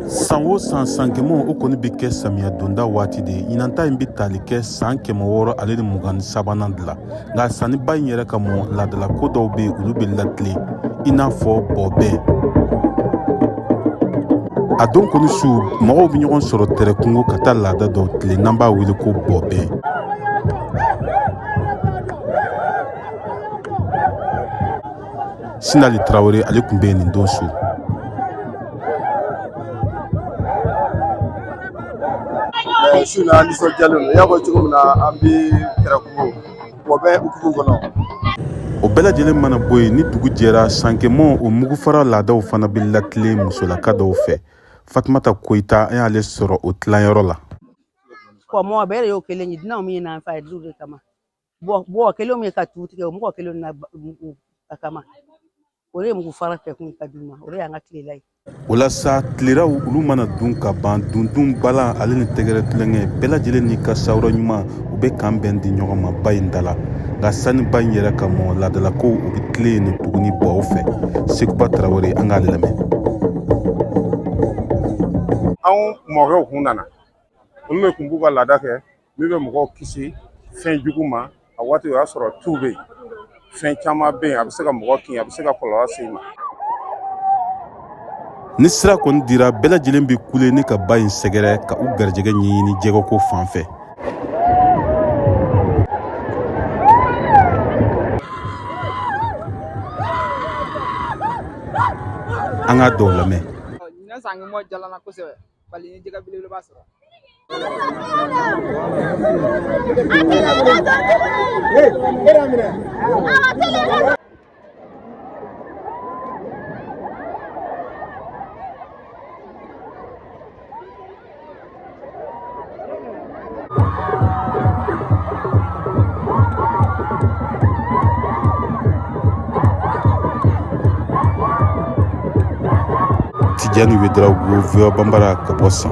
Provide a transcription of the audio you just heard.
San o san sankɛmɛw o kɔni bɛ kɛ samiya donda waati de ye. Ɲinanta in bɛ tali kɛ san 600 ale ni 23 de la. Nka sanniba in yɛrɛ ka mɔ laadala ko dɔw bɛ yen olu bɛ latilen i n'a fɔ bɔbɛn. A don kɔni su mɔgɔw bɛ ɲɔgɔn sɔrɔ tɛrɛkungo ka taa laada dɔw tile n'an b'a wele ko bɔbɛn. Sinali Tarawele ale tun bɛ yen nin don su. Su na nisɔndiyalen don. I y'a fɔ cogo min na an bɛ tɛrɛkungo bɔbɛn hukumu kɔnɔ. O bɛɛ lajɛlen mana bɔ yen ni dugu jɛra sankɛmɔ o mugufara laadaw fana bɛ latilen musolaka dɔw fɛ. Fatumata Koyita an y'ale sɔrɔ o tilanyɔrɔ la. Mɔgɔ bɛɛ de y'o kelen ye dunanw min n'an fa ye du de kama bɔ kelen min ka tu tigɛ o mɔgɔ kelen na a kama o de ye mugu fara kɛ kun ka d'u ma o de y'an ka tilela ye. O la sa tileraw olu mana dun ka ban dundun balan ale ni tɛgɛrɛ tulonkɛ bɛɛ lajɛlen n'i ka sawura ɲuman u bɛ kan bɛn di ɲɔgɔn ma ba in da la. Nka saniba in yɛrɛ ka mɔ laadalakow u bɛ tilen nin tuguni baw fɛ. Seguba Tarawele an k'ale lamɛn. Anw mɔkɛw kun nana olu de kun b'u ka laada kɛ min bɛ mɔgɔw kisi fɛn jugu ma a waati o y'a sɔrɔ tu bɛ yen fɛn caman bɛ yen a bɛ se ka mɔgɔ kin a bɛ se ka kɔlɔlɔ se i ma. Ni sira kɔni dira bɛɛ lajɛlen bɛ kule ni ka ba in sɛgɛrɛ ka u garijɛgɛ ɲɛɲini jɛgɛko fan fɛ. An ka dɔw lamɛn. Ɲinɛ sankɛmɔ jalana kosɛbɛ bali ni jɛgɛ belebeleba sɔrɔ. Tijani Wedraogo, VOA Bambara ka bɔ San.